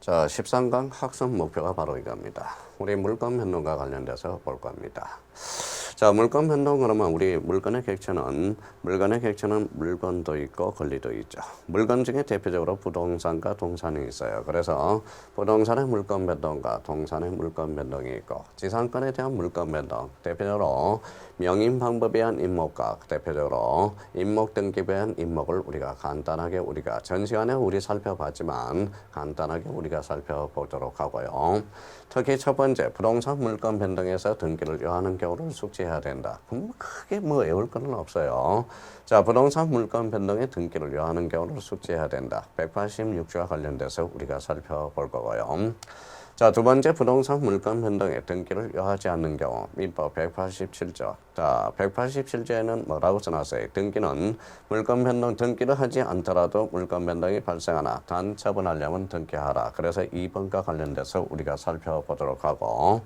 자, 13강 학습 목표가 바로 이겁니다. 우리 물건 변동과 관련돼서 볼 겁니다. 자, 물건 변동 그러면 우리 물건의 객체는 물건도 있고 권리도 있죠. 물건 중에 대표적으로 부동산과 동산이 있어요. 그래서 부동산의 물건 변동과 동산의 물건 변동이 있고 지상권에 대한 물건 변동, 대표적으로 명인 방법에 의한 임목과 대표적으로 임목 등기부에 의한 임목을 우리가 간단하게 우리가 전 시간에 우리 살펴봤지만 간단하게 우리가 살펴보도록 하고요. 특히 첫 번째 부동산 물건 변동에서 등기를 요하는 경우를 숙지해야 된다. 그럼 크게 외울 건 없어요. 자, 부동산 물건 변동에 등기를 요하는 경우를 숙지해야 된다. 186조와 관련돼서 우리가 살펴볼 거고요. 자, 두 번째 부동산 물건 변동에 등기를 요하지 않는 경우 민법 187조. 자, 187조에는 뭐라고 써놨어요? 등기는 물건 변동 등기를 하지 않더라도 물건 변동이 발생하나 단 처분하려면 등기하라. 그래서 2번과 관련돼서 우리가 살펴보도록 하고,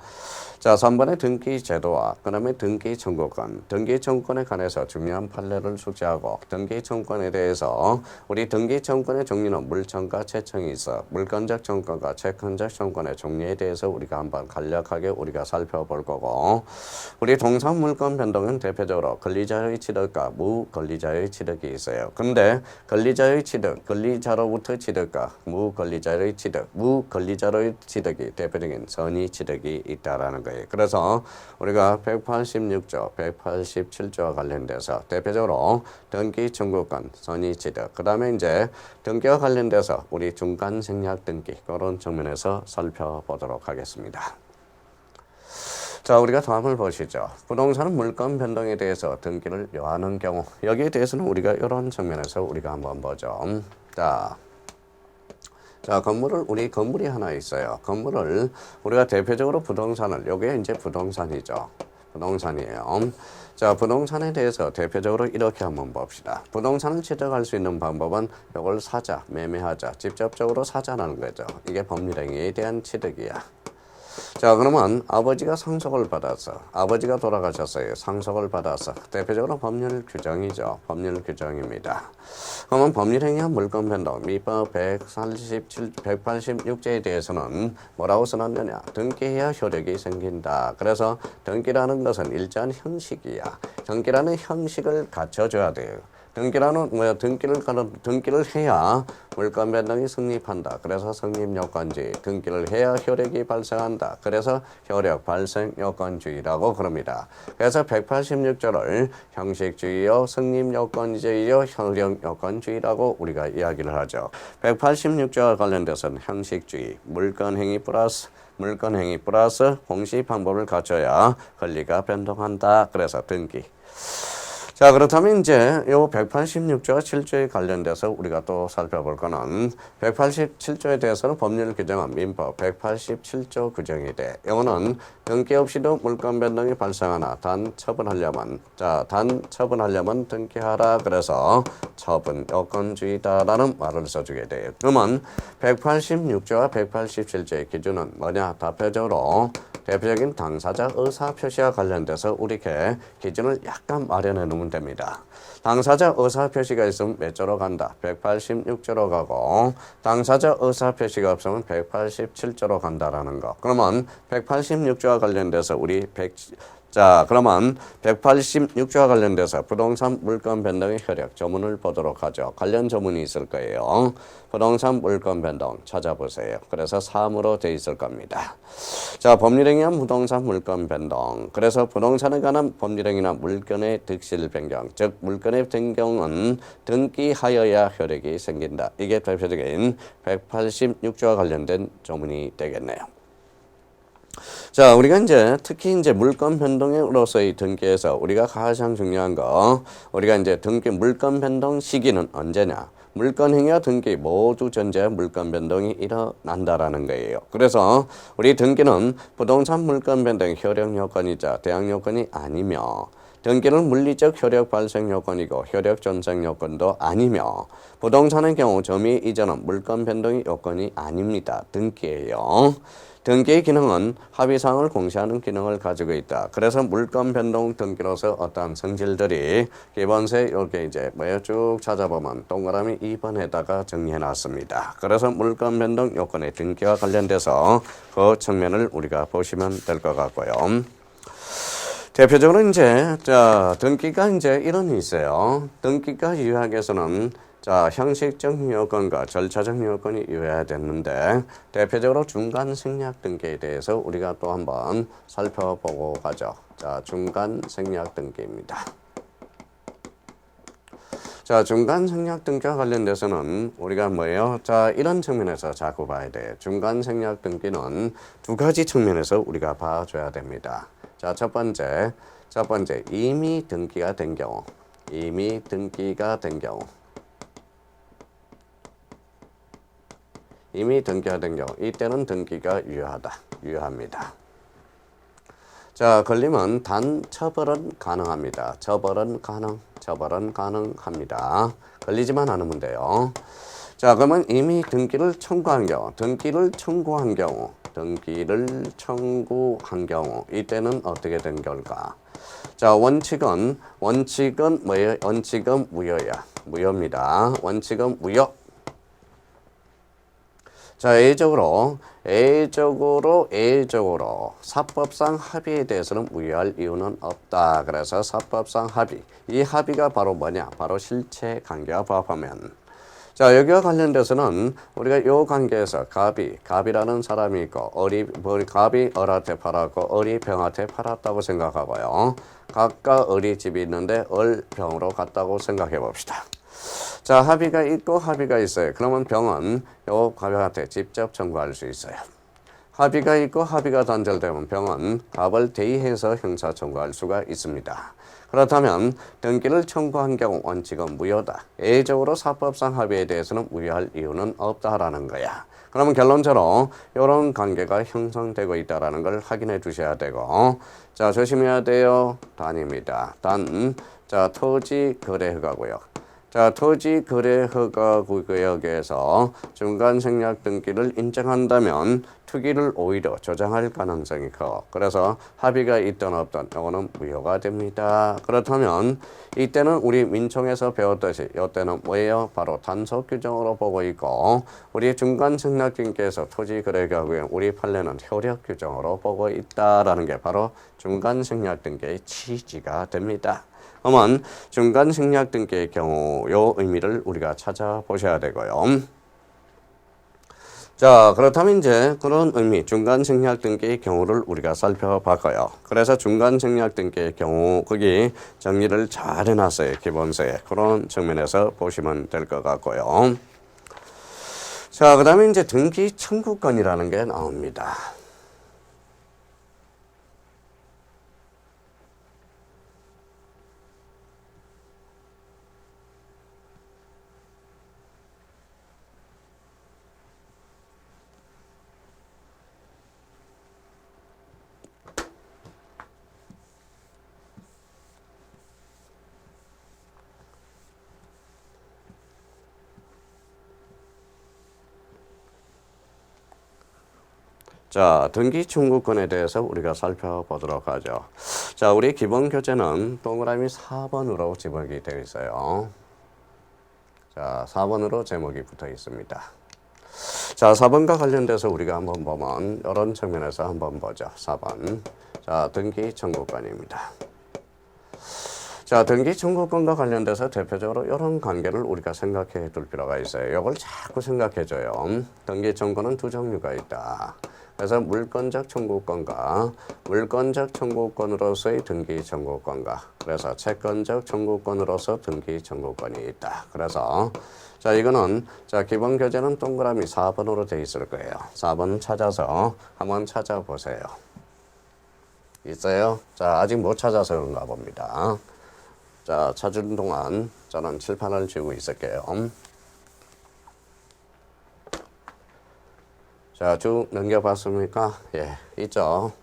자, 3번의 등기 제도와 그다음에 등기 청구권, 등기 청구권에 관해서 중요한 판례를 숙지하고 등기 청구권에 대해서 우리 등기 청구권의 종류는 물청과 채청이 있어 물권적 청구권과 채권적 청구권의 종류에 대해서 우리가 한번 간략하게 우리가 살펴볼 거고, 우리 동산 물건 변동은 대표적으로 권리자의 취득과 무권리자의 취득이 있어요. 근데 권리자의 취득, 권리자로부터 취득과 무권리자의 취득, 무권리자의 취득이 대표적인 선의 취득이 있다라는 거예요. 그래서 우리가 186조, 187조와 관련돼서 대표적으로 등기 청구권, 선의 취득, 그 다음에 이제 등기와 관련돼서 우리 중간 생략 등기 그런 측면에서 살펴보도록 하겠습니다. 자, 우리가 다음을 보시죠. 부동산 물건 변동에 대해서 등기를 요하는 경우 여기에 대해서는 우리가 이런 측면에서 우리가 한번 보죠. 자, 우리 건물이 하나 있어요. 건물을 우리가 대표적으로 부동산을 요게 이제 부동산이죠. 부동산이에요. 자, 부동산에 대해서 대표적으로 이렇게 한번 봅시다. 부동산을 취득할 수 있는 방법은 이걸 사자, 매매하자, 직접적으로 사자라는 거죠. 이게 법률행위에 대한 취득이야. 자, 그러면 아버지가 상속을 받아서 아버지가 돌아가셨어요. 상속을 받아서 대표적으로 법률 규정이죠. 법률 규정입니다. 그러면 법률행위한 물건 변동 민법 186조에 대해서는 뭐라고 써놨느냐? 등기해야 효력이 생긴다. 그래서 등기라는 것은 일정한 형식이야. 등기라는 형식을 갖춰줘야 돼요. 등기를 해야 물건 변동이 성립한다. 그래서 성립 요건주의. 등기를 해야 효력이 발생한다. 그래서 효력 발생 요건주의라고 그럽니다. 그래서 186조를 형식주의요, 성립 요건주의요, 효력 요건주의라고 우리가 이야기를 하죠. 186조와 관련돼서는 형식주의, 물건행위 플러스 공시 방법을 갖춰야 권리가 변동한다. 그래서 등기. 자, 그렇다면 이제 요 186조와 7조에 관련돼서 우리가 또 살펴볼 거는 187조에 대해서는 법률 규정은 민법 187조 규정이 돼. 이거는 등기 없이도 물건 변동이 발생하나 단 처분하려면 등기하라. 그래서 처분 요건주의다라는 말을 써주게 돼요. 그러면 186조와 187조의 기준은 뭐냐? 대표적인 당사자 의사 표시와 관련돼서 우리게 기준을 약간 마련해 놓으면 됩니다. 당사자 의사 표시가 있으면 몇 조로 간다? 186조로 가고 당사자 의사 표시가 없으면 187조로 간다라는 거. 그러면 186조와 관련돼서 그러면 186조와 관련돼서 부동산 물건 변동의 효력 조문을 보도록 하죠. 관련 조문이 있을 거예요. 부동산 물건 변동 찾아보세요. 그래서 3으로 돼 있을 겁니다. 자, 법률행위한 부동산 물건 변동. 그래서 부동산에 관한 법률행위나 물건의 득실 변경, 즉 물건의 변경은 등기하여야 효력이 생긴다. 이게 대표적인 186조와 관련된 조문이 되겠네요. 자, 우리가 특히 물건 변동으로서의 등기에서 우리가 가장 중요한 거, 우리가 물건 변동 시기는 언제냐? 물건 행위와 등기 모두 전제에 물건 변동이 일어난다라는 거예요. 그래서 우리 등기는 부동산 물건 변동 효력 요건이자 대항 요건이 아니며 등기는 물리적 효력 발생 요건이고 효력 존생 요건도 아니며 부동산의 경우 점유 이전은 물권 변동의 요건이 아닙니다. 등기예요. 등기의 기능은 합의사항을 공시하는 기능을 가지고 있다. 그래서 물권 변동 등기로서 어떠한 성질들이 기본세 이렇게 이제 뭐예요? 쭉 찾아보면 동그라미 2번에다가 정리해 놨습니다. 그래서 물권 변동 요건의 등기와 관련돼서 그 측면을 우리가 보시면 될 것 같고요. 대표적으로 이제 등기가 이제 이런 있어요. 등기가 유효하게서는 형식적 요건과 절차적 요건이 유효해야 되는데 대표적으로 중간 생략 등기에 대해서 우리가 또 한번 살펴보고 가죠. 중간 생략 등기입니다. 중간 생략 등기와 관련돼서는 우리가 뭐예요? 이런 측면에서 자꾸 봐야 돼요. 중간 생략 등기는 두 가지 측면에서 우리가 봐줘야 됩니다. 첫 번째, 이미 등기가 된 경우, 이때는 등기가 유효합니다. 걸리면 단 처벌은 가능합니다. 처벌은 가능합니다. 걸리지만 않으면 돼요. 그러면 이미 등기를 청구한 경우, 이때는 어떻게 된 결과? 원칙은 뭐예요? 원칙은 무효입니다. 원칙은 무효. A적으로 사법상 합의에 대해서는 무효할 이유는 없다. 그래서 사법상 합의. 이 합의가 바로 뭐냐? 바로 실체 관계와 부합하면. 여기와 관련돼서는 우리가 이 관계에서 갑이라는 사람이 있고 갑이 을한테 팔았고 을이 병한테 팔았다고 생각하고요. 갑과 을이 집이 있는데 을 병으로 갔다고 생각해 봅시다. 합의가 있고 합의가 있어요. 그러면 병은 요 갑한테 직접 청구할 수 있어요. 합의가 있고 합의가 단절되면 병은 갑을 대의해서 형사 청구할 수가 있습니다. 그렇다면 등기를 청구한 경우 원칙은 무효다. A적으로 사법상 합의에 대해서는 무효할 이유는 없다라는 거야. 그러면 결론적으로 이런 관계가 형성되고 있다는 걸 확인해 주셔야 되고 조심해야 돼요. 단입니다. 토지 거래 허가고요. 토지 거래 허가 구역에서 중간 생략 등기를 인정한다면 투기를 오히려 조장할 가능성이 커. 그래서 합의가 있든 없든 이거는 무효가 됩니다. 그렇다면 이때는 우리 민총에서 배웠듯이 이때는 뭐예요? 바로 단속 규정으로 보고 있고 우리 중간 생략 등기에서 토지 거래 구역 우리 판례는 효력 규정으로 보고 있다라는 게 바로 중간 생략 등기의 취지가 됩니다. 그러면 중간 생략 등기의 경우 요 의미를 우리가 찾아보셔야 되고요. 그렇다면 이제 그런 의미 중간 생략 등기의 경우를 우리가 살펴봤고요. 그래서 중간 생략 등기의 경우 거기 정리를 잘 해놨어요. 기본서에. 그런 측면에서 보시면 될 것 같고요. 그 다음에 이제 등기 청구권이라는 게 나옵니다. 등기 청구권에 대해서 우리가 살펴보도록 하죠. 우리 기본 교재는 동그라미 4번으로 제목이 되어 있어요. 4번으로 제목이 붙어 있습니다. 4번과 관련돼서 우리가 한번 보면 이런 측면에서 한번 보죠. 4번. 등기 청구권입니다. 등기 청구권과 관련돼서 대표적으로 이런 관계를 우리가 생각해 둘 필요가 있어요. 이걸 자꾸 생각해 줘요. 등기 청구는 두 종류가 있다. 그래서 물권적 청구권과 물권적 청구권으로서의 등기 청구권과 그래서 채권적 청구권으로서 등기 청구권이 있다. 그래서 이거는 기본 교재는 동그라미 4번으로 되어 있을 거예요. 4번 찾아서 한번 찾아보세요. 있어요? 아직 못 찾아서 그런가 봅니다. 찾는 동안 저는 칠판을 쥐고 있을게요. 쭉 넘겨봤습니까? 예, 있죠.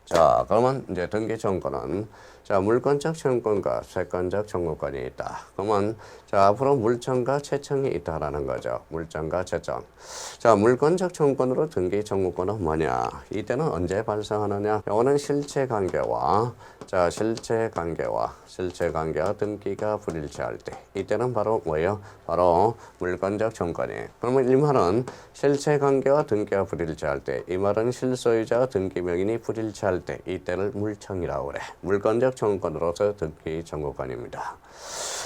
자, 그러면 이제 등기 청구는 자, 물권적 청구권과 채권적 청구권이 있다. 그러면 자, 앞으로 물청과 채청이 있다라는 거죠. 물청과 채청. 자, 물권적 청구권으로 등기 청구권은 뭐냐? 이때는 언제 발생하느냐? 이거는 실체 관계와 자, 실체 관계와 등기가 불일치할 때 이때는 바로 뭐예요? 바로 물권적 청구권이에요. 그러면 이 말은 실체 관계와 등기가 불일치할 때, 이 말은 실소유자와 등기 명인이 불일치할 때 이때를 물청이라고 그래. 물권적 청구권으로서 등기 청구권입니다.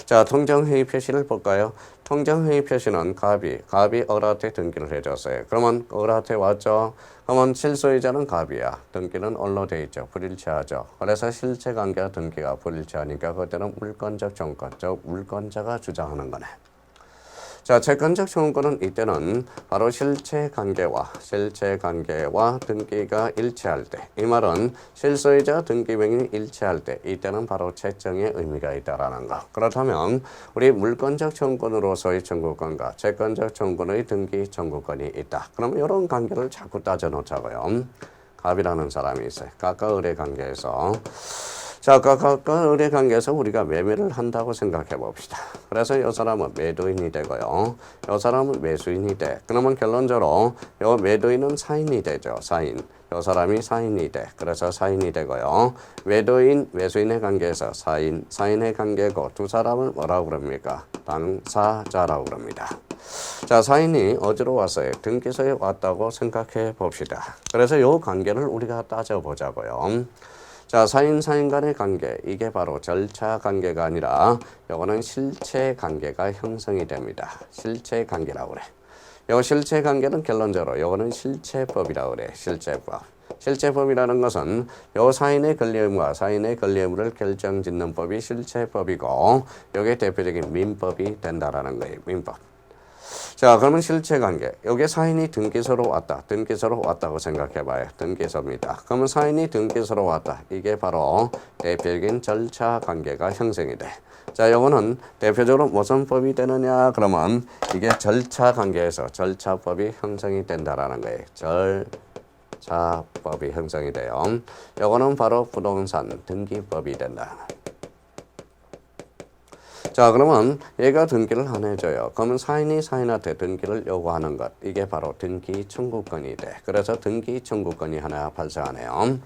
자, 통정회의 표시를 볼까요? 통정회의 표시는 갑이 어라한테 등기를 해줬어요. 그러면 어라한테 왔죠? 그러면 실소유자는 갑이야. 등기는 얼로 돼 있죠. 불일치하죠. 그래서 실체관계와 등기가 불일치하니까 그때는 물권적 청구권, 즉 물권자가 주장하는 거네. 자, 채권적 청구권은 이때는 바로 실체관계와 등기가 일치할 때, 이 말은 실소유자 등기명이 일치할 때 이때는 바로 채청의 의미가 있다라는 거. 그렇다면 우리 물권적 청구권으로서의 청구권과 채권적 청구권의 등기 청구권이 있다. 그럼 이런 관계를 자꾸 따져놓자고요. 갑이라는 사람이 있어요. 갑과 을의 관계에서 자, 각각과 의뢰 관계에서 우리가 매매를 한다고 생각해 봅시다. 그래서 이 사람은 매도인이 되고요. 이 사람은 매수인이 돼. 그러면 결론적으로 이 매도인은 사인이 되죠. 사인. 이 사람이 사인이 돼. 그래서 사인이 되고요. 매도인, 매수인의 관계에서 사인의 관계고 두 사람을 뭐라고 그럽니까? 당사자라고 그럽니다. 자, 사인이 어디로 왔어요? 등기소에 왔다고 생각해 봅시다. 그래서 이 관계를 우리가 따져보자고요. 자, 사인 간의 관계, 이게 바로 절차 관계가 아니라 요거는 실체 관계가 형성이 됩니다. 실체 관계라고 그래. 요 실체 관계는 결론적으로 요거는 실체법이라고 그래. 실체법. 실체법이라는 것은 요 사인의 권리 의무와 사인의 권리 의무를 결정짓는 법이 실체법이고 요게 대표적인 민법이 된다라는 거예요. 민법. 자, 그러면 실체관계. 여기 사인이 등기소로 왔다. 등기소로 왔다고 생각해봐요. 등기소입니다. 그러면 사인이 등기소로 왔다. 이게 바로 대표적인 절차관계가 형성이 돼. 자, 요거는 대표적으로 무슨 법이 되느냐? 그러면 이게 절차관계에서 절차법이 형성이 된다라는 거예요. 절차법이 형성이 돼요. 요거는 바로 부동산 등기법이 된다. 자, 그러면 얘가 등기를 안 해줘요. 그러면 사인이 사인한테 등기를 요구하는 것. 이게 바로 등기 청구권이 돼. 그래서 등기 청구권이 하나 발생하네요.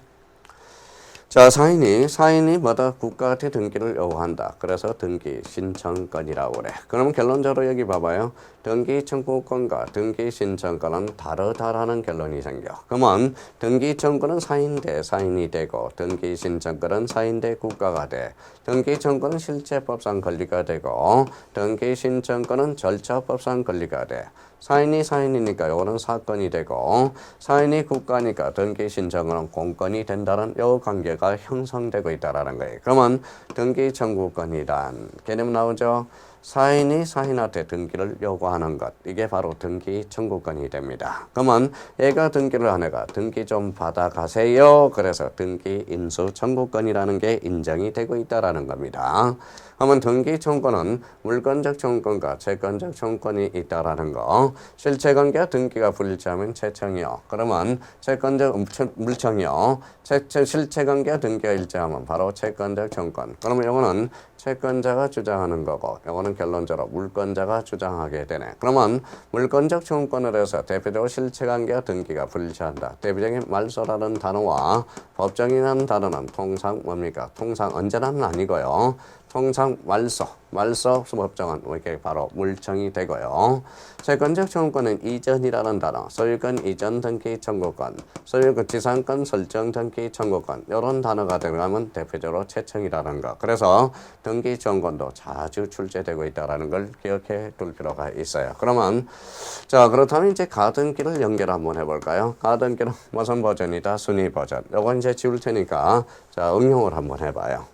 자, 사인이 뭐다? 국가한테 등기를 요구한다. 그래서 등기 신청권이라고 그래. 그럼 결론적으로 여기 봐봐요. 등기 청구권과 등기 신청권은 다르다라는 결론이 생겨. 그러면 등기 청구는 사인 대 사인이 되고 등기 신청권은 사인 대 국가가 돼. 등기 청구는 실체법상 권리가 되고 등기 신청권은 절차법상 권리가 돼. 사인이 사인이니까 요거는 사건이 되고 사인이 국가니까 등기 신청은 공권이 된다는 요 관계가 형성되고 있다라는 거예요. 그러면 등기 청구권이란 개념 나오죠? 사인이 사인한테 등기를 요구하는 것, 이게 바로 등기 청구권이 됩니다. 그러면 얘가 등기를 안 해가 등기 좀 받아가세요. 그래서 등기 인수 청구권이라는 게 인정이 되고 있다라는 겁니다. 그러면 등기 청구권은 물권적 청구권과 채권적 청구권이 있다라는 거. 실체관계와 등기가 불일치하면 채청이요. 그러면 채권적 물청이요. 실체관계와 등기가 일치하면 바로 채권적 청구권. 그러면 이거는 채권자가 주장하는 거고 이거는 결론적으로 물권자가 주장하게 되네. 그러면 물권적 청구권을 해서 대표적으로 실체관계와 등기가 불일치한다. 대표적인 말소라는 단어와 법정이라는 단어는 통상 뭡니까? 통상 언제나는 아니고요. 통상 말소 법정은 이렇게 바로 물청이 되고요. 채권적 청구권은 이전이라는 단어, 소유권 이전 등기 청구권, 소유권 지상권 설정 등기 청구권 이런 단어가 들어가면 대표적으로 채청이라는 거. 그래서 등기 청구권도 자주 출제되고 있다는 걸 기억해 둘 필요가 있어요. 그러면 자, 그렇다면 이제 가등기를 연결 한번 해볼까요? 가등기는 무슨 버전이다? 순위 버전. 요거 이제 지울 테니까 자, 응용을 한번 해봐요.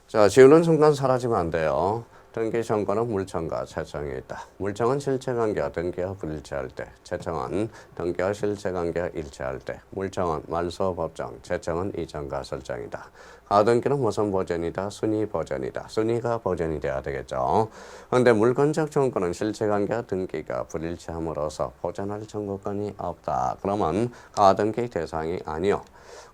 자, 지우는 순간 사라지면 안 돼요. 등기 청구는 물청과 채청이 있다. 물청은 실체관계와 등기와 불일치할 때, 채청은 등기와 실체관계와 일치할 때, 물청은 말소 법정, 채청은 이전과 설정이다. 가등기는 무슨 버전이다? 순위 버전이다. 순위가 버전이 돼야 되겠죠. 그런데 물권적 청구는 실체관계와 등기가 불일치함으로써 보전할 청구권이 없다. 그러면 가등기 대상이 아니요.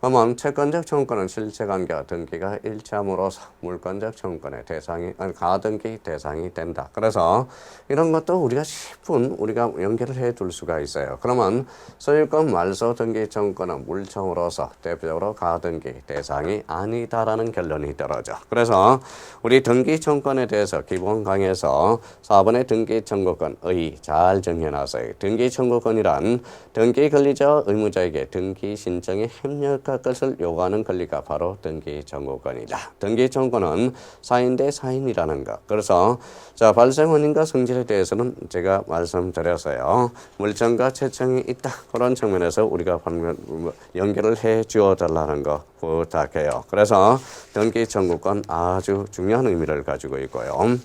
그러면 채권적 청구권은 실체관계와 등기가 일치함으로써 물권적 청구권의 대상이 가등기 대상이 된다. 그래서 이런 것도 우리가 10분 우리가 연결을 해둘 수가 있어요. 그러면 소유권 말소 등기 청구권은 물청으로서 대표적으로 가등기 대상이 아니다라는 결론이 떨어져. 그래서 우리 등기 청구권에 대해서 기본 강의에서 4번의 등기 청구권의 잘 정해놨어요. 등기 청구권이란 등기 권리자와 의무자에게 등기 신청에 협력할 것을 요구하는 권리가 바로 등기 청구권이다. 등기 청구권은 사인 대 사인이라는 것. 그래서 자 발생 원인과 성질에 대해서는 제가 말씀드렸어요. 물청과 채청이 있다. 그런 측면에서 우리가 연결을 해 주어 달라는 거 부탁해요. 그래서 등기 청구권 아주 중요한 의미를 가지고 있고요.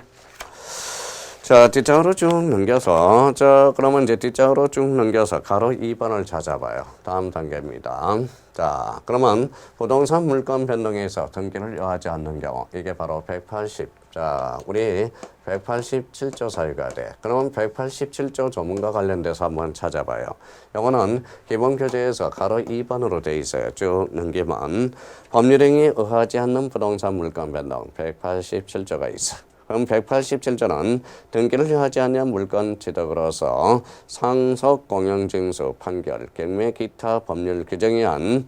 자, 뒷장으로 쭉 넘겨서, 그러면 이제 뒷장으로 쭉 넘겨서 가로 2번을 찾아봐요. 다음 단계입니다. 자, 그러면 부동산 물권 변동에서 등기를 요하지 않는 경우, 이게 바로 180. 자, 우리 187조 사유가 돼. 그러면 187조 조문과 관련돼서 한번 찾아봐요. 요거는 기본 교재에서 가로 2번으로 돼 있어요. 쭉 넘기면 법률행위에 의하지 않는 부동산 물권 변동 187조가 있어. 그럼 187조는 등기를 요하지 않는 물권 취득으로서 상속 공영증수 판결 경매 기타 법률 규정에 의한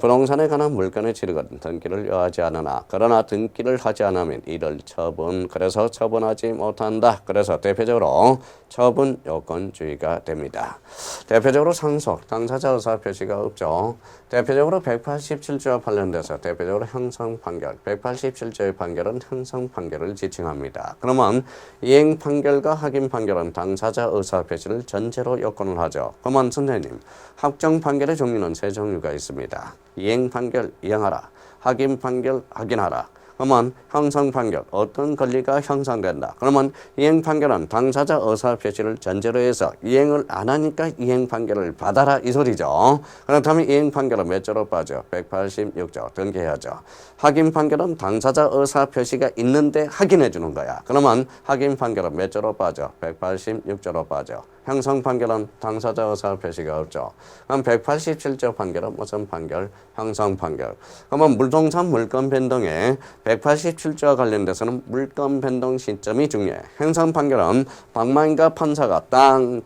부동산에 관한 물권의 취득은 등기를 요하지 않으나 그러나 등기를 하지 않으면 이를 처분 그래서 처분하지 못한다. 그래서 대표적으로 처분 요건주의가 됩니다. 대표적으로 상속 당사자 의사 표시가 없죠. 대표적으로 187조와 관련돼서 대표적으로 형성 판결 187조의 판결은 형성 판결을 지칭합니다. 그러면 이행 판결과 확인 판결은 당사자 의사 표시를 전제로 요건을 하죠. 그러면 선생님 확정 판결의 종류는 세 종류가 있습니다. 이행 판결 이행하라. 확인 판결 확인하라. 그러면 형성 판결 어떤 권리가 형성된다. 그러면 이행 판결은 당사자 의사 표시를 전제로 해서 이행을 안 하니까 이행 판결을 받아라 이 소리죠. 그렇다면 이행 판결은 몇 조로 빠져? 186조 등기해야죠. 확인 판결은 당사자 의사 표시가 있는데 확인해 주는 거야. 그러면 확인 판결은 몇 조로 빠져? 186조로 빠져. 형성 판결은 당사자 의사 표시가 없죠. 그럼 187조 판결은 무슨 판결? 형성 판결. 그러면 부동산 물권 변동에 187조와 관련돼서는 물권 변동 시점이 중요해. 형성 판결은 방망이가 판사가 땅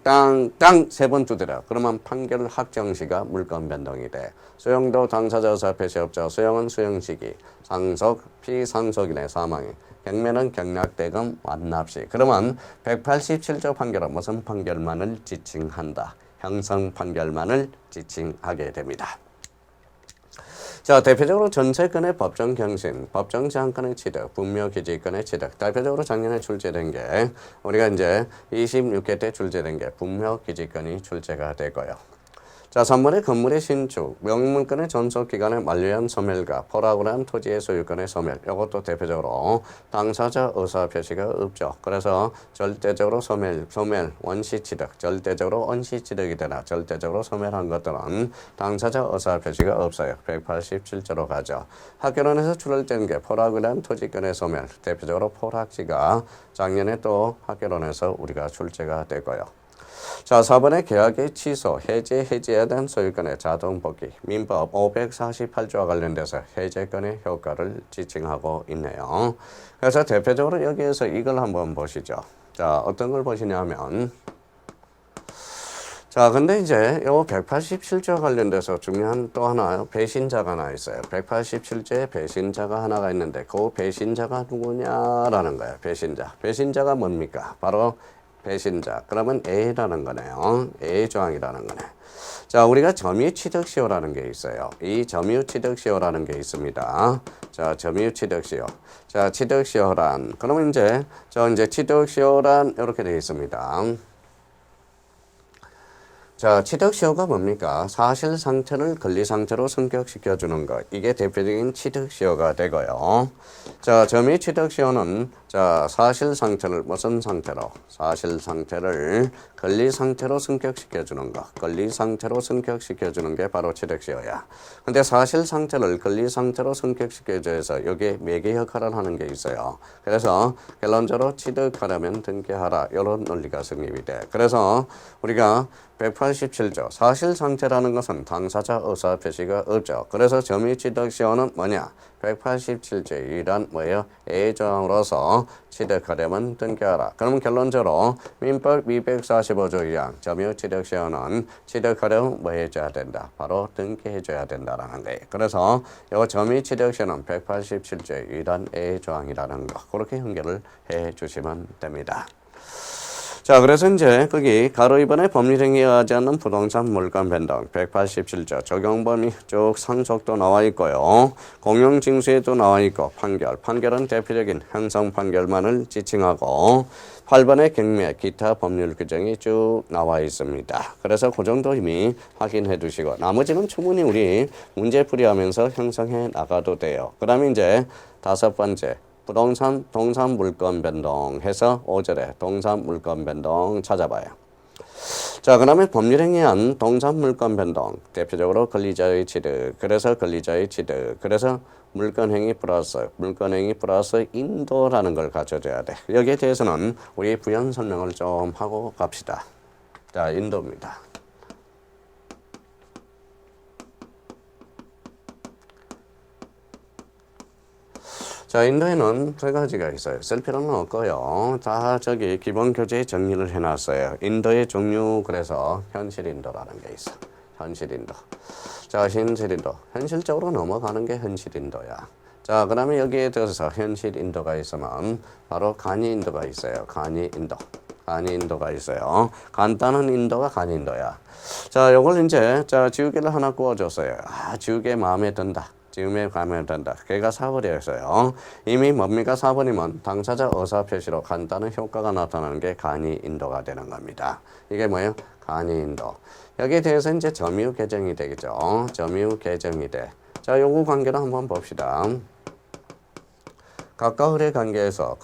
세 번 두드려. 그러면 판결 확정시가 물권 변동이 돼. 수용도 당사자 의사 표시 없죠. 수용은 수용 시기. 상속 피상속인의 사망이. 경매는 경락대금 완납시. 그러면 187조 판결은 무슨 판결만을 지칭한다. 형성 판결만을 지칭하게 됩니다. 자, 대표적으로 전세권의 법정 경신, 법정 제한권의 취득, 분묘 기지권의 취득. 대표적으로 작년에 출제된 게 우리가 이제 26회 때 출제된 게 분묘 기지권이 출제가 되고요. 자, 3번의 건물의 신축, 명물권의 전속기간의 만료한 소멸과 포락을 토지의 소유권의 소멸. 이것도 대표적으로 당사자 의사 표시가 없죠. 그래서 절대적으로 소멸, 원시취득, 절대적으로 원시취득이 되나 절대적으로 소멸한 것들은 당사자 의사 표시가 없어요. 187조로 가죠. 학교론에서 출제된 게 포락을 한 토지권의 소멸. 대표적으로 포락지가 작년에 또 학교론에서 우리가 출제가 되고요. 자, 4번의 계약의 취소, 해제해야 된 소유권의 자동 복귀, 민법 548조와 관련돼서 해제권의 효과를 지칭하고 있네요. 그래서 대표적으로 여기에서 이걸 한번 보시죠. 자, 어떤 걸 보시냐면 자, 근데 이제 요 187조와 관련돼서 중요한 또 하나 배신자가 하나 있어요. 187조에 배신자가 하나가 있는데 그 배신자가 누구냐라는 거예요. 배신자가 뭡니까? 바로 배신자. 그러면 A라는 거네요. A 조항이라는 거네. 자, 우리가 점유 취득 시효라는 게 있어요. 이 점유 취득 시효라는 게 있습니다. 자, 점유 취득 시효. 자, 취득 시효란 그러면 이제 취득 시효란 이렇게 되어 있습니다. 자, 취득 시효가 뭡니까? 사실 상태를 권리 상태로 성격시켜 주는 것. 이게 대표적인 취득 시효가 되고요. 자, 점유 취득 시효는 자, 사실 상태를 무슨 상태로? 사실 상태를 권리 상태로 승격시켜 주는 거. 권리 상태로 승격시켜 주는 게 바로 취득시효야. 근데 사실 상태를 권리 상태로 승격시켜 줘서 여기에 매개 역할을 하는 게 있어요. 그래서 결론적으로 취득하려면 등기하라. 이런 논리가 성립이 돼. 그래서 우리가 187조 사실 상태라는 것은 당사자 의사 표시가 없죠. 그래서 점유취득시효는 뭐냐? 187조 1안 뭐예요? A조항으로서 취득하려면 등기하라. 그러면 결론적으로 민법 245조 2항 점유취득시효는 취득하려면 뭐 해줘야 된다? 바로 등기해줘야 된다라는 거예요. 그래서 이 점유취득시효는 187조 1안 A조항이라는 거 그렇게 연결을 해주시면 됩니다. 자, 그래서 이제 거기 가로 2번에 법률행위에 의하지 않는 부동산 물건 변동 187조 적용 범위 쭉 상속도 나와 있고요. 공용징수에도 나와 있고 판결은 대표적인 형성 판결만을 지칭하고 8번의 경매 기타 법률 규정이 쭉 나와 있습니다. 그래서 그 정도 이미 확인해 두시고 나머지는 충분히 우리 문제풀이하면서 형성해 나가도 돼요. 그 다음에 이제 5번째 부동산 동산 물건 변동 해서 5절에 동산 물건 변동 찾아봐요. 자, 그다음에 법률행위에 의한 동산 물건 변동 대표적으로 권리자의 취득 그래서 권리자의 취득 그래서 물건행위 플러스 인도라는 걸 가져줘야 돼. 여기에 대해서는 우리 부연 설명을 좀 하고 갑시다. 자, 인도입니다. 자, 인도에는 세 가지가 있어요. 쓸 필요는 없고요. 다 저기 기본 교재에 정리를 해놨어요. 인도의 종류 그래서 현실 인도라는 게 있어. 현실 인도. 자, 현실 인도. 현실적으로 넘어가는 게 현실 인도야. 자, 그 다음에 여기에 들어서 현실 인도가 있으면 바로 간이 인도가 있어요. 간이 인도. 간이 인도가 있어요. 간단한 인도가 간이 인도야. 자, 요걸 이제 자 지우개를 하나 구워줬어요. 아, 지우개 마음에 든다. 지음에 가면 된다. 걔가 4번이었어요. 이미 뭡니까 4번이면 당사자 의사 표시로 간단한 효과가 나타나는 게 간이 인도가 되는 겁니다. 이게 뭐예요? 간이 인도. 여기에 대해서 이제 점유 개정이 되겠죠. 점유 개정이 돼. 자, 요거 관계를 한번 봅시다. 가까울의 관계에서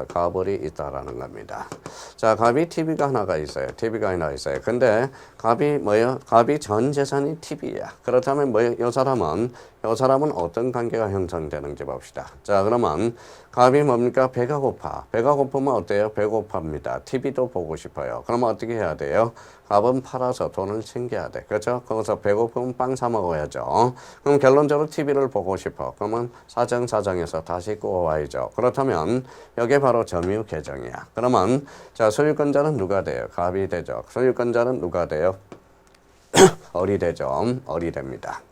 가벌이 있다라는 겁니다. 자, 갑이 TV가 하나가 있어요. TV가 하나 있어요. 근데 갑이 뭐예요? 갑이 전 재산이 TV야. 그렇다면 뭐예요? 이 사람은 어떤 관계가 형성되는지 봅시다. 자, 그러면 갑이 뭡니까? 배가 고파. 배가 고프면 어때요? 배고파입니다. TV도 보고 싶어요. 그러면 어떻게 해야 돼요? 갑은 팔아서 돈을 챙겨야 돼. 그렇죠? 거기서 배고프면 빵 사 먹어야죠. 그럼 결론적으로 TV를 보고 싶어. 그러면 사정에서 다시 구워와야죠. 그렇다면 여기 바로 점유 개정이야. 그러면 자, 소유권자는 누가 돼요? 갑이 되죠. 소유권자는 누가 돼요? 을이 되죠. 을이 됩니다.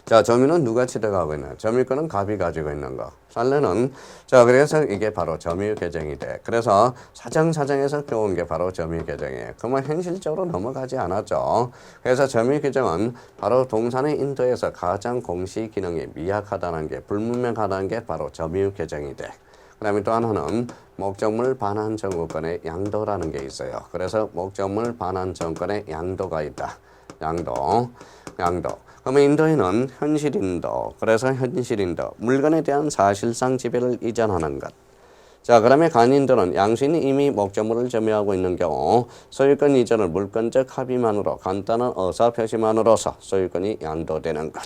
자, 점유는 누가 취득하고 있나? 점유권은 갑이 가지고 있는 거. 살레는 자, 그래서 이게 바로 점유 개정이 돼. 그래서 사정에서 들어온 게 바로 점유 개정이에요. 그러면 현실적으로 넘어가지 않았죠. 그래서 점유 개정은 바로 동산의 인도에서 가장 공시 기능이 미약하다는 게 불분명하다는 게 바로 점유 개정이 돼. 그 다음에 또 하나는 목적물 반환 정구권의 양도라는 게 있어요. 그래서 목적물 반환 정권의 양도가 있다. 양도. 그러면 인도에는 현실인도, 그래서 현실인도, 물건에 대한 사실상 지배를 이전하는 것. 자, 그다음에 간인도는 양수인이 이미 목적물을 점유하고 있는 경우 소유권 이전을 물권적 합의만으로 간단한 의사표시만으로서 소유권이 양도되는 것.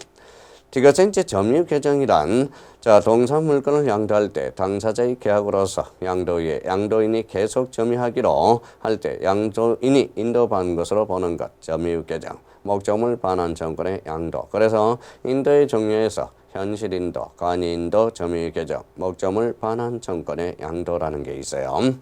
이것은 이제 점유 개정이란 자, 동산 물건을 양도할 때 당사자의 계약으로서 양도인이 계속 점유하기로 할 때 양도인이 인도받은 것으로 보는 것. 점유 개정. 목적물 반환 정권의 양도. 그래서 인도의 종류에서 현실인도, 간이인도, 점유 개정, 목적물 반환 정권의 양도라는 게 있어요.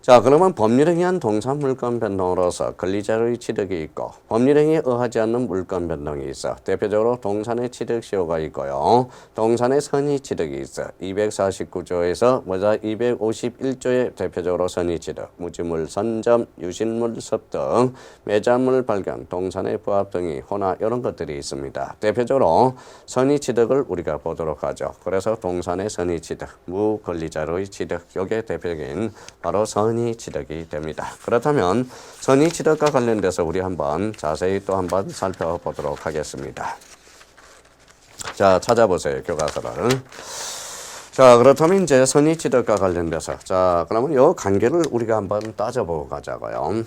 자, 그러면 법률행위에 의한 동산 물건 변동으로서 권리자의 취득이 있고 법률행위에 의하지 않는 물건 변동이 있어. 대표적으로 동산의 취득 시효가 있고요. 동산의 선의 취득이 있어. 249조에서 251조에 대표적으로 선의 취득, 무지물 선점, 유실물 습득, 매장물 발견, 동산의 부합 등이 호나 이런 것들이 있습니다. 대표적으로 선의 취득을 우리가 보도록 하죠. 그래서 동산의 선의 취득, 무권리자의 취득, 이게 대표적인 바로 선의 취득이 됩니다. 그렇다면 선의 취득과 관련돼서 우리 한번 자세히 또 한번 살펴보도록 하겠습니다. 자, 찾아보세요. 교과서를. 자, 그렇다면 이제 선의취득과 관련돼서 자, 그러면 이 관계를 우리가 한번 따져보고 가자고요.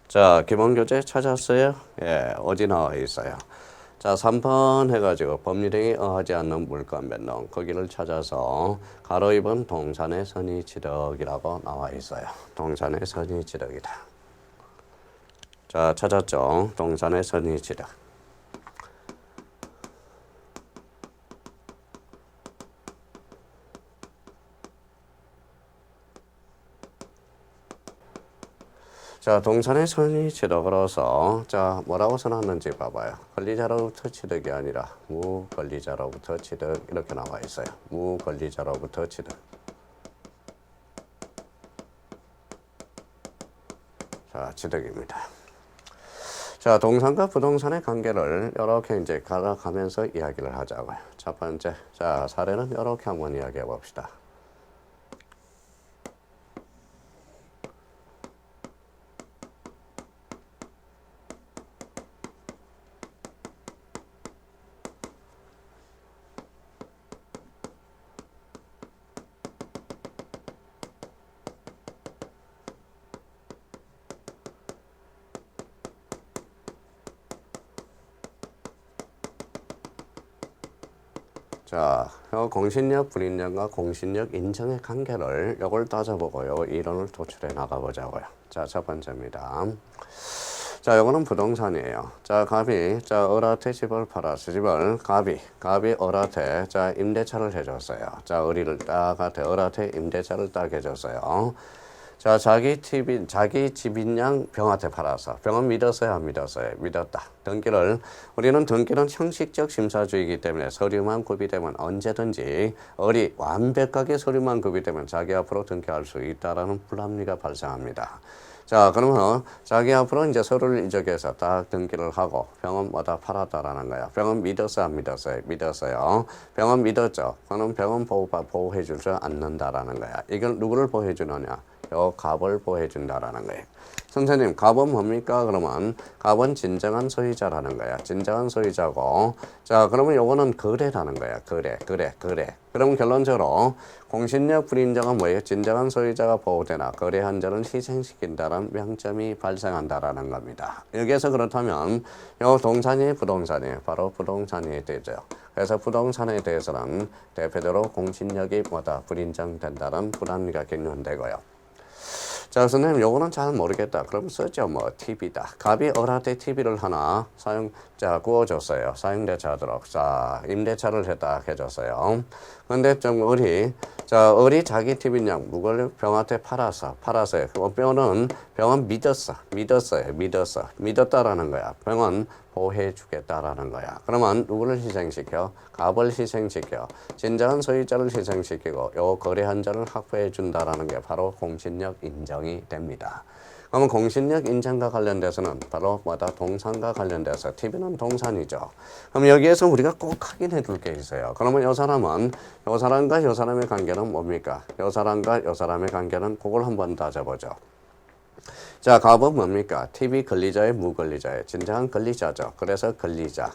자, 기본 교재 찾았어요? 예, 어디 나와 있어요? 자, 3번 해가지고 법률행위 어하지 않는 물건 변동 거기를 찾아서 가로 2번 동산의 선의취득이라고 나와 있어요. 동산의 선의취득이다. 자, 찾았죠? 동산의 선의취득. 자, 동산의 선의취득으로서 자, 뭐라고 써놨는지 봐봐요. 권리자로부터 취득이 아니라 무권리자로부터 취득 이렇게 나와 있어요. 무권리자로부터 취득. 자, 취득입니다. 자, 동산과 부동산의 관계를 이렇게 이제 갈아가면서 이야기를 하자고요. 첫 번째, 자, 사례는 이렇게 한번 이야기해 봅시다. 자, 공신력 불인정과 공신력 인정의 관계를 이걸 따져보고요. 이론을 도출해 나가보자고요. 자, 첫 번째입니다. 자, 요거는 부동산이에요. 자, 갑이, 자, 을한테 집을 팔았어. 갑이 을한테, 자, 임대차를 해줬어요. 자, 을한테 임대차를 딱 해줬어요. 자, 자기 집인 양 병한테 팔아서 병은 믿었어요, 안 믿었어요? 믿었다. 우리는 등기는 형식적 심사주의이기 때문에 서류만 구비되면 언제든지 을이 완벽하게 서류만 구비되면 자기 앞으로 등기할 수 있다라는 불합리가 발생합니다. 자, 그러면 자기 앞으로 이제 서류를 이적해서 딱 등기를 하고 병은 뭐다 팔았다라는 거야. 병은 믿었어요, 안 믿었어요? 믿었어요. 병은 믿었죠. 그럼 병은 보호해 주지 않는다라는 거야. 이걸 누구를 보호해 주느냐? 요 갑을 보호해 준다라는 거예요. 선생님, 갑은 뭡니까? 그러면 갑은 진정한 소유자라는 거야. 진정한 소유자고. 자, 그러면 요거는 거래라는 거야. 거래. 그럼 결론적으로 공신력 불인정은 뭐예요? 진정한 소유자가 보호되나 거래한 자는 희생시킨다는 명점이 발생한다라는 겁니다. 여기에서 그렇다면 요 동산이 부동산이에요. 바로 부동산이 되죠. 그래서 부동산에 대해서는 대표적으로 공신력이 불인정된다는 불합리가 경륜되고요. 자, 선생님, 요거는 잘 모르겠다. 그럼 쓰죠. TV다. 갑이 을한테 TV를 하나 구워줬어요. 사용대차 하도록. 자, 임대차를 했다 해줬어요. 근데 을이 자기 TV인 양 묵을 병한테 팔았어요. 병은 믿었다라는 거야. 병은 보호해 주겠다라는 거야. 그러면 누구를 희생시켜? 갑을 희생시켜. 진정한 소유자를 희생시키고 요 거래한 자를 확보해 준다라는 게 바로 공신력 인정이 됩니다. 그러면 공신력 인정과 관련돼서는 바로 동산과 관련돼서 TV는 동산이죠. 그럼 여기에서 우리가 꼭 확인해 둘 게 있어요. 그러면 요 사람과 요 사람의 관계는 뭡니까? 요 사람과 요 사람의 관계는 그걸 한번 따져보죠. 자, 갑은 뭡니까? TV 권리자의 무권리자의 진정한 권리자죠. 그래서 권리자.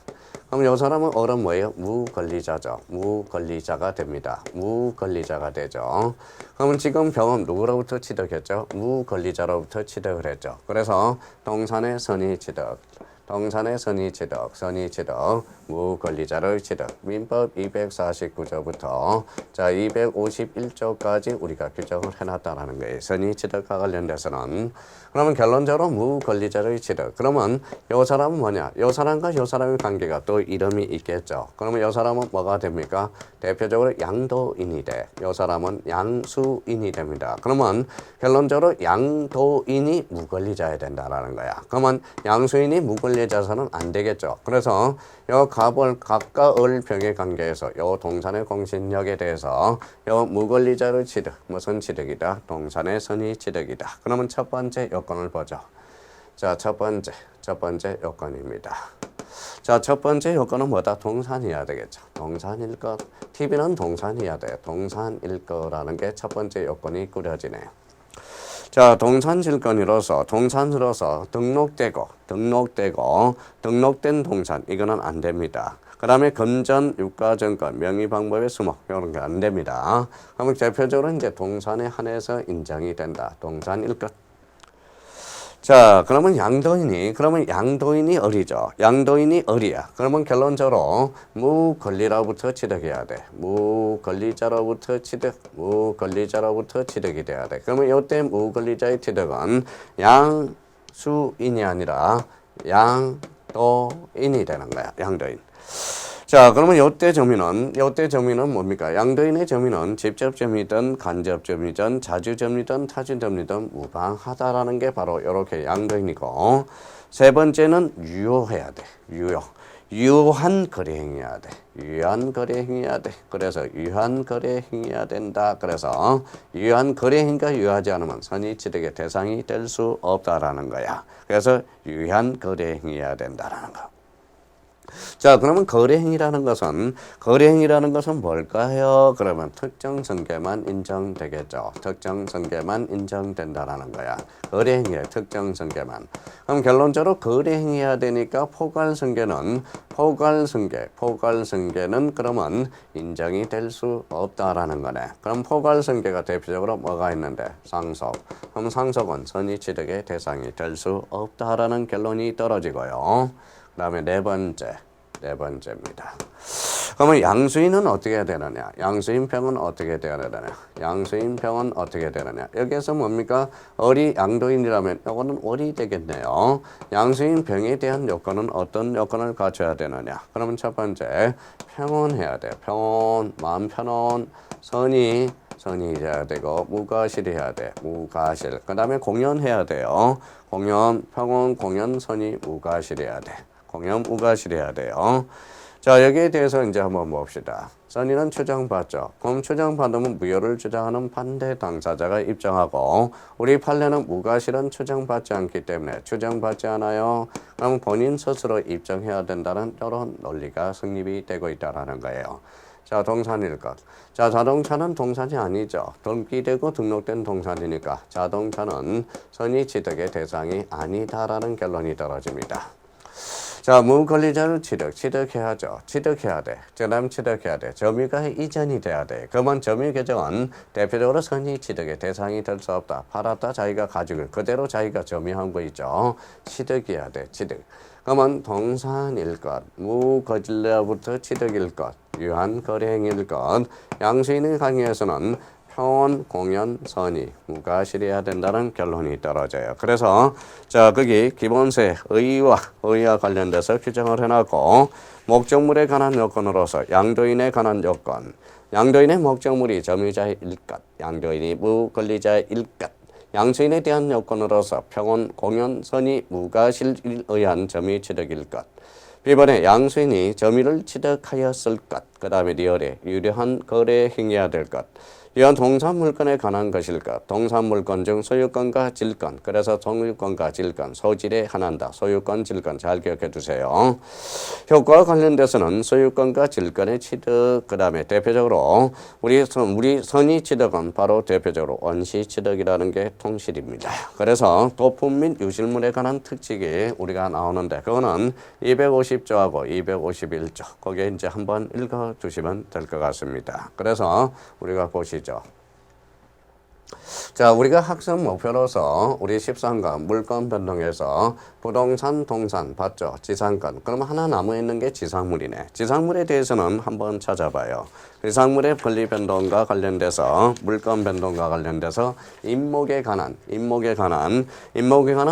그럼 이 사람은 을은 뭐예요? 무권리자죠. 무권리자가 됩니다. 무권리자가 되죠. 그러면 지금 병은 누구로부터 취득했죠? 무권리자로부터 취득을 했죠. 그래서 동산의 선의취득, 무권리자를 취득. 민법 249조부터 자 251조까지 우리가 규정을 해놨다라는 거예요. 선의 취득과 관련돼서는. 그러면 결론적으로 무권리자를 취득. 그러면 이 사람은 뭐냐? 이 사람과 이 사람의 관계가 또 이름이 있겠죠. 그러면 이 사람은 뭐가 됩니까? 대표적으로 양도인이 돼. 이 사람은 양수인이 됩니다. 그러면 결론적으로 양도인이 무권리자야 된다라는 거야. 그러면 양수인이 무권리자서는 안 되겠죠. 그래서 요 갑과 을 병의 관계에서 요 동산의 공신력에 대해서 요 무권리자를 취득, 무슨 취득이다? 동산의 선의 취득이다. 그러면 첫 번째 요건을 보죠. 자, 첫 번째 요건입니다. 자, 첫 번째 요건은 뭐다? 동산이어야 되겠죠. 동산일 것. TV는 동산이어야 돼. 동산일 거라는 게 첫 번째 요건이 꾸려지네요. 자, 동산질권으로서 등록된 동산 이거는 안 됩니다. 그 다음에 금전, 유가증권, 명의방법의 수목 이런 게 안 됩니다. 그러면 대표적으로 이제 동산에 한해서 인정이 된다. 동산일 것. 자, 그러면 양도인이 을이죠. 양도인이 을이야. 그러면 결론적으로 무권리로부터 취득해야 돼. 무권리자로부터 취득이 돼야 돼. 그러면 이때 무권리자의 취득은 양수인이 아니라 양도인이 되는 거야. 양도인. 자, 그러면 요때 점유는 뭡니까? 양도인의 점유는 직접점유든 간접점유든 자주점유든 타주점유든 무방하다라는 게 바로 이렇게 양도인이고, 세 번째는 유효해야 돼. 유효한 거래행위해야 돼. 그래서 유효한 거래행위해야 된다. 그래서 유효한 거래행위가 유효하지 않으면 선의 취득의 대상이 될 수 없다라는 거야. 그래서 유효한 거래행위해야 된다라는 거. 자, 그러면 거래행위라는 것은 뭘까요? 그러면 특정 성계만 인정되겠죠. 특정 성계만 인정된다라는 거야. 거래행위의 특정 성계만. 그럼 결론적으로 거래행위해야 되니까 포괄성계는 그러면 인정이 될 수 없다라는 거네. 그럼 포괄성계가 대표적으로 뭐가 있는데? 상속. 그럼 상속은 선의 취득의 대상이 될 수 없다라는 결론이 떨어지고요. 그 다음에 네 번째입니다. 그러면 양수인은 어떻게 해야 되느냐? 양수인평은 어떻게 되느냐? 여기에서 뭡니까? 을이 양도인이라면 이거는 을이 되겠네요. 양수인평에 대한 요건은 어떤 요건을 갖춰야 되느냐? 그러면 첫 번째, 평온해야 돼. 마음 편온, 선의 해야 되고, 무과실해야 돼. 무과실. 그 다음에 공연해야 돼요. 평온, 공연, 선의, 무과실해야 돼. 무과실해야 돼요. 자, 여기에 대해서 이제 한번 봅시다. 선의는 추정받죠. 그럼 추정받으면 무효를 주장하는 반대 당사자가 입증하고, 우리 판례는 무과실은 추정받지 않기 때문에 추정받지 않아요. 그럼 본인 스스로 입증해야 된다는 이런 논리가 성립이 되고 있다는 거예요. 자, 동산일 것. 자, 자동차는 동산이 아니죠.登記되고 등록된 동산이니까 자동차는 선의 취득의 대상이 아니다라는 결론이 떨어집니다. 자, 무권리자를 취득해야죠. 취득해야 돼. 점유가 이전이 돼야 돼. 그러면 점유 계정은 대표적으로 선의 취득의 대상이 될 수 없다. 팔았다 자기가 가지고 그대로 자기가 점유한 거 있죠. 취득해야 돼. 그러면 동산일 것, 무권리자로부터 취득일 것, 유한 거래행위일 것, 양수인의 강의에서는 평온, 공연, 선의, 무과실해야 된다는 결론이 떨어져요. 그래서 자, 거기 기본세, 의의와 관련돼서 규정을 해놨고, 목적물에 관한 요건으로서 양도인에 관한 요건, 양도인의 목적물이 점유자일 것, 양도인이 무권리자일 것, 양수인에 대한 요건으로서 평온, 공연, 선의, 무과실에 의한 점유 취득일 것, 이번에 양수인이 점유를 취득하였을 것, 그 다음에 리얼에 유효한 거래 행위해야 될 것, 이런 동산물건에 관한 것일 것, 동산물건 중 소유권과 질권, 그래서 소유권과 질권, 소질에 한한다. 소유권, 질권 잘 기억해 두세요. 효과와 관련돼서는 소유권과 질권의 취득, 그 다음에 대표적으로 우리 선의 취득은 바로 대표적으로 원시 취득이라는 게 통실입니다. 그래서 도품 및 유실물에 관한 특징이 우리가 나오는데, 그거는 250조하고 251조, 거기에 이제 한번 읽어 두시면 될 것 같습니다. 그래서 우리가 보시죠. 자, 우리가 학습 목표로서 우리 13강 물건 변동에서 부동산, 동산 봤죠? 지상권. 그럼 하나 남아있는 게 지상물이네. 지상물에 대해서는 한번 찾아봐요. 지상물의 권리 변동과 관련돼서 물건 변동과 관련돼서 임목에 관한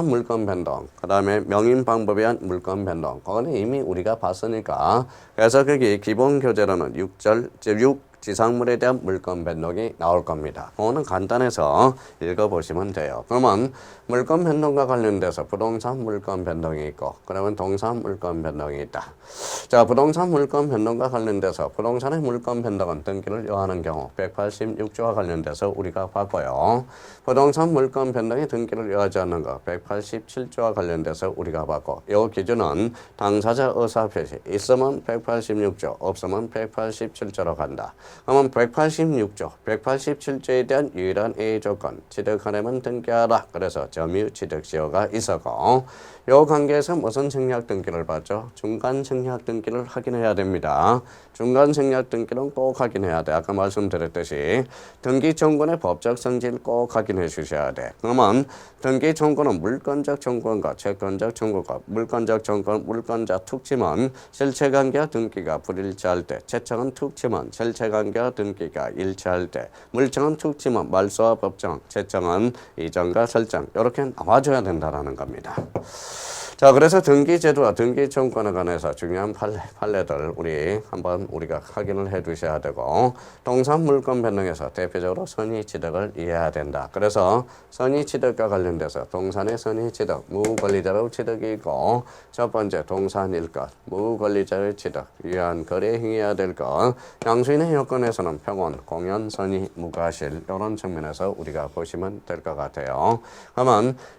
물건 변동, 그 다음에 명인 방법에 의한 물건 변동. 그거는 이미 우리가 봤으니까. 그래서 거기 기본 교재로는 6 지상물에 대한 물건 변동이 나올 겁니다. 그거는 간단해서 읽어보시면 돼요. 그러면 물건 변동과 관련돼서 부동산 물건 변동이 있고, 그러면 동산 물건 변동이 있다. 자, 부동산 물건 변동과 관련돼서 부동산의 물건 변동은 등기를 요하는 경우 186조와 관련돼서 우리가 봤고요. 부동산 물건 변동이 등기를 요하지 않는 거 187조와 관련돼서 우리가 봤고, 이 기준은 당사자 의사 표시 있으면 186조, 없으면 187조로 간다. 그러면 186조, 187조에 대한 유일한 A 조건, 취득하려면 등기하라. 그래서 점유 취득시효가 있었고, 이 관계에서 무슨 생략 등기를 받죠? 중간 생략 등기를 확인해야 됩니다. 중간 생략 등기는 꼭 확인해야 돼. 아까 말씀드렸듯이 등기 청구의 법적 성질 꼭 확인해 주셔야 돼. 그러면 등기 청구는 물권적 청구과 채권적 청구가 물권적 청구는 물권자 툭치면 실체관계와 등기가 불일치할 때, 채청은 툭치면 실체관계와 등기가 일치할 때, 물청은 툭치면 말소와 법정, 채청은 이전과 설정 이렇게 나와줘야 된다라는 겁니다. 자, 그래서 등기제도와 등기청구권에 관해서 중요한 판례들 우리가 확인을 해 두셔야 되고, 동산 물건 변동에서 대표적으로 선의취득을 이해해야 된다. 그래서 선의취득과 관련돼서 동산의 선의취득, 무권리자로 취득이 있고, 첫 번째 동산일 것, 무권리자의 취득, 유한 거래에 행해야 될 것, 양수인의 여건에서는 평온, 공연, 선의, 무과실 이런 측면에서 우리가 보시면 될 것 같아요.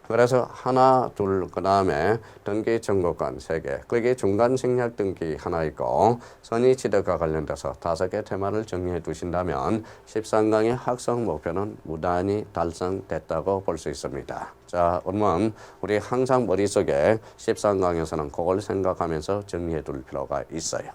그래서 하나, 둘, 그 다음에 등기 청구권 3개, 그게 중간 생략 등기 하나 있고, 선의취득과 관련돼서 5개 테마를 정리해 두신다면 13강의 학습 목표는 무난히 달성됐다고 볼 수 있습니다. 자, 그러면 우리 항상 머릿속에 13강에서는 그걸 생각하면서 정리해 둘 필요가 있어요.